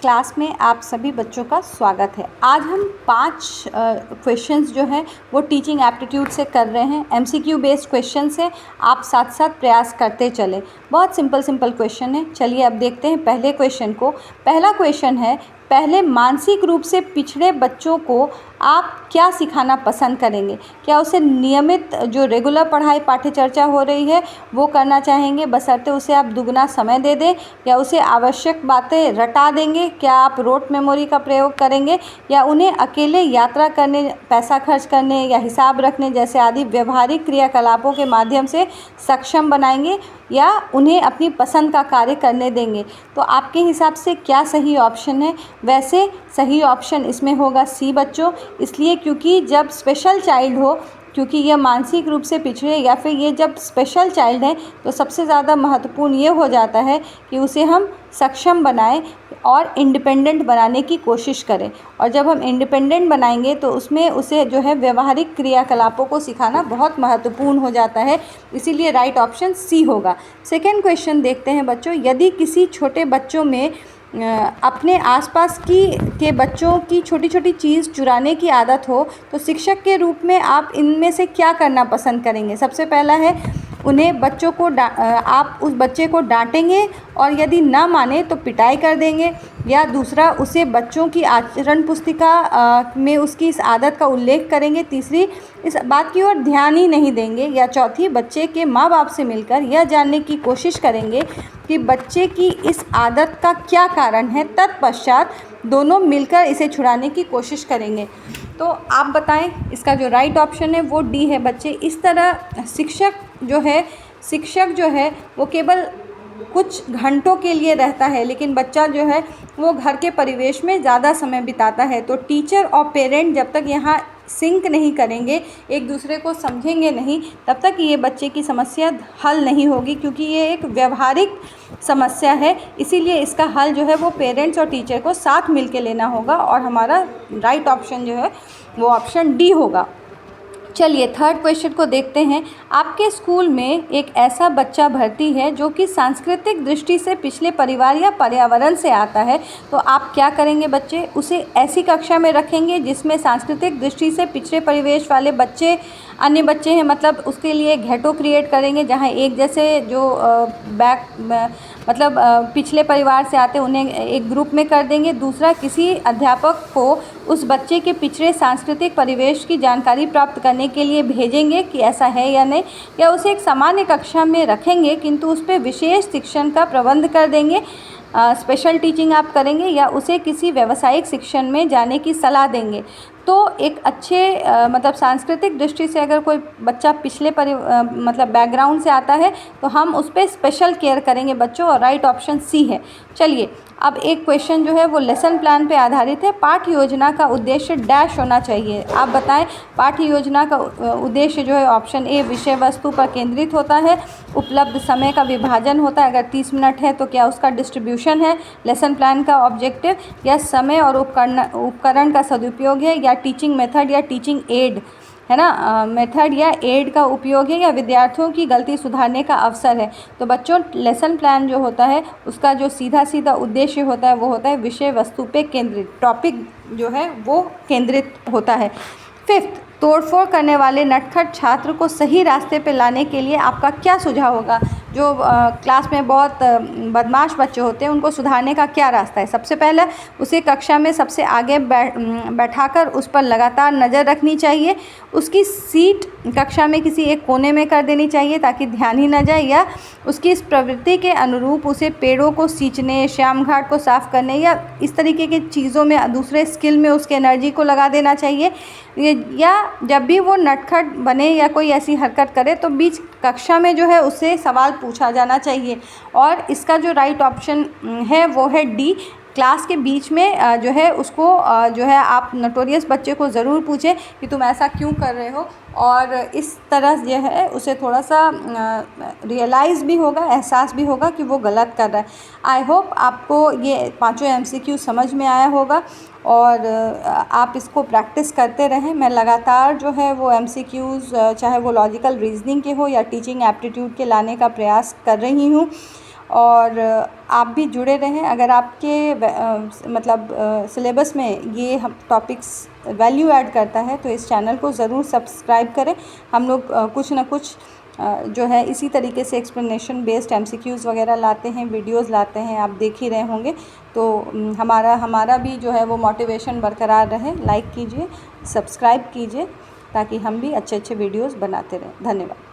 Class में आप सभी बच्चों का स्वागत है। आज हम 5 क्वेश्चंस जो हैं वो टीचिंग एप्टीट्यूड से कर रहे हैं। एमसीक्यू बेस्ड क्वेश्चन से आप साथ साथ प्रयास करते चलें। बहुत सिंपल क्वेश्चन है। चलिए अब देखते हैं पहले क्वेश्चन को। पहला क्वेश्चन है, पहले मानसिक रूप से पिछड़े बच्चों को आप क्या सिखाना पसंद करेंगे? क्या उसे नियमित जो रेगुलर पढ़ाई पाठ्य चर्चा हो रही है वो करना चाहेंगे, बशर्ते उसे आप दुगना समय दे दें, या उसे आवश्यक बातें रटा देंगे? क्या आप रोट मेमोरी का प्रयोग करेंगे, या उन्हें अकेले यात्रा करने, पैसा खर्च करने या हिसाब रखने जैसे आदि व्यवहारिक क्रियाकलापों के माध्यम से सक्षम बनाएंगे, या उन्हें अपनी पसंद का कार्य करने देंगे? तो आपके हिसाब से क्या सही ऑप्शन है? वैसे सही ऑप्शन इसमें होगा सी बच्चों, इसलिए क्योंकि जब स्पेशल चाइल्ड हो, क्योंकि यह मानसिक रूप से पिछड़े या फिर ये जब स्पेशल चाइल्ड है तो सबसे ज़्यादा महत्वपूर्ण ये हो जाता है कि उसे हम सक्षम बनाएं और इंडिपेंडेंट बनाने की कोशिश करें। और जब हम इंडिपेंडेंट बनाएंगे तो उसमें उसे जो है व्यवहारिक क्रियाकलापों को सिखाना बहुत महत्वपूर्ण हो जाता है, इसीलिए राइट ऑप्शन सी होगा। सेकेंड क्वेश्चन देखते हैं बच्चों। यदि किसी छोटे बच्चों में अपने आसपास के बच्चों की छोटी छोटी चीज़ चुराने की आदत हो तो शिक्षक के रूप में आप इनमें से क्या करना पसंद करेंगे? सबसे पहला है, उन्हें बच्चों को आप उस बच्चे को डांटेंगे और यदि ना माने तो पिटाई कर देंगे, या दूसरा, उसे बच्चों की आचरण पुस्तिका में उसकी इस आदत का उल्लेख करेंगे, तीसरी, इस बात की ओर ध्यान ही नहीं देंगे, या चौथी, बच्चे के माँ बाप से मिलकर यह जानने की कोशिश करेंगे कि बच्चे की इस आदत का क्या कारण है, तत्पश्चात दोनों मिलकर इसे छुड़ाने की कोशिश करेंगे। तो आप बताएं, इसका जो राइट ऑप्शन है वो डी है बच्चे। इस तरह शिक्षक जो है वो केवल कुछ घंटों के लिए रहता है, लेकिन बच्चा जो है वो घर के परिवेश में ज़्यादा समय बिताता है। तो टीचर और पेरेंट जब तक यहाँ सिंक नहीं करेंगे, एक दूसरे को समझेंगे नहीं, तब तक ये बच्चे की समस्या हल नहीं होगी, क्योंकि ये एक व्यवहारिक समस्या है। इसीलिए इसका हल जो है वो पेरेंट्स और टीचर को साथ मिल के लेना होगा, और हमारा राइट ऑप्शन जो है वो ऑप्शन डी होगा। चलिए थर्ड क्वेश्चन को देखते हैं। आपके स्कूल में एक ऐसा बच्चा भर्ती है जो कि सांस्कृतिक दृष्टि से पिछले परिवार या पर्यावरण से आता है, तो आप क्या करेंगे बच्चे? उसे ऐसी कक्षा में रखेंगे जिसमें सांस्कृतिक दृष्टि से पिछड़े परिवेश वाले बच्चे, अन्य बच्चे हैं, मतलब उसके लिए घेटो क्रिएट करेंगे जहां एक जैसे जो पिछले परिवार से आते उन्हें एक ग्रुप में कर देंगे। दूसरा, किसी अध्यापक को उस बच्चे के पिछड़े सांस्कृतिक परिवेश की जानकारी प्राप्त करने के लिए भेजेंगे कि ऐसा है या नहीं, या उसे एक सामान्य कक्षा में रखेंगे किंतु उस पर विशेष शिक्षण का प्रबंध कर देंगे, स्पेशल टीचिंग आप करेंगे, या उसे किसी व्यावसायिक शिक्षण में जाने की सलाह देंगे। तो एक अच्छे सांस्कृतिक दृष्टि से अगर कोई बच्चा पिछले बैकग्राउंड से आता है तो हम उस पर स्पेशल केयर करेंगे बच्चों, और राइट ऑप्शन सी है। चलिए अब एक क्वेश्चन जो है वो लेसन प्लान पे आधारित है। पाठ्य योजना का उद्देश्य डैश होना चाहिए, आप बताएं। पाठ्य योजना का उद्देश्य जो है ऑप्शन ए, विषय वस्तु पर केंद्रित होता है, उपलब्ध समय का विभाजन होता है, अगर 30 मिनट है तो क्या उसका डिस्ट्रीब्यूशन है लेसन प्लान का ऑब्जेक्टिव, या समय और उपकरण का सदुपयोग है, या टीचिंग मेथड या टीचिंग एड है ना, मेथड या एड का उपयोग है, या विद्यार्थियों की गलती सुधारने का अवसर है। तो बच्चों लेसन प्लान जो होता है उसका जो सीधा उद्देश्य होता है वो होता है विषय वस्तु पे केंद्रित, टॉपिक जो है वो केंद्रित होता है। फिफ्थ, तोड़फोड़ करने वाले नटखट छात्र को सही रास्ते पे लाने के लिए आपका क्या सुझाव होगा? जो क्लास में बहुत बदमाश बच्चे होते हैं उनको सुधारने का क्या रास्ता है? सबसे पहले उसे कक्षा में सबसे आगे बैठाकर उस पर लगातार नज़र रखनी चाहिए, उसकी सीट कक्षा में किसी एक कोने में कर देनी चाहिए ताकि ध्यान ही न जाए, या उसकी इस प्रवृत्ति के अनुरूप उसे पेड़ों को सींचने, श्याम घाट को साफ़ करने या इस तरीके की चीज़ों में, दूसरे स्किल में उसके एनर्जी को लगा देना चाहिए। या जब भी वो नटखट बने या कोई ऐसी हरकत करे तो बीच कक्षा में जो है उससे सवाल पूछा जाना चाहिए। और इसका जो राइट ऑप्शन है वो है डी, क्लास के बीच में जो है उसको जो है आप नोटोरियस बच्चे को ज़रूर पूछें कि तुम ऐसा क्यों कर रहे हो, और इस तरह जो है उसे थोड़ा सा रियलाइज़ भी होगा, एहसास भी होगा कि वो गलत कर रहा है। आई होप आपको ये पांचों एमसीक्यू समझ में आया होगा, और आप इसको प्रैक्टिस करते रहें। मैं लगातार जो है वो एमसीक्यूज़ चाहे वो लॉजिकल रीजनिंग के हो या टीचिंग एप्टीट्यूड के लाने का प्रयास कर रही हूँ, और आप भी जुड़े रहें। अगर आपके मतलब सिलेबस में ये हम टॉपिक्स वैल्यू ऐड करता है तो इस चैनल को ज़रूर सब्सक्राइब करें। हम लोग कुछ ना कुछ जो है इसी तरीके से एक्सप्लेनेशन बेस्ड एमसीक्यूज़ वगैरह लाते हैं, वीडियोस लाते हैं, आप देख ही रहे होंगे। तो हमारा भी जो है वो मोटिवेशन बरकरार रहे। लाइक कीजिए, सब्सक्राइब कीजिए ताकि हम भी अच्छे अच्छे वीडियोस बनाते रहें। धन्यवाद।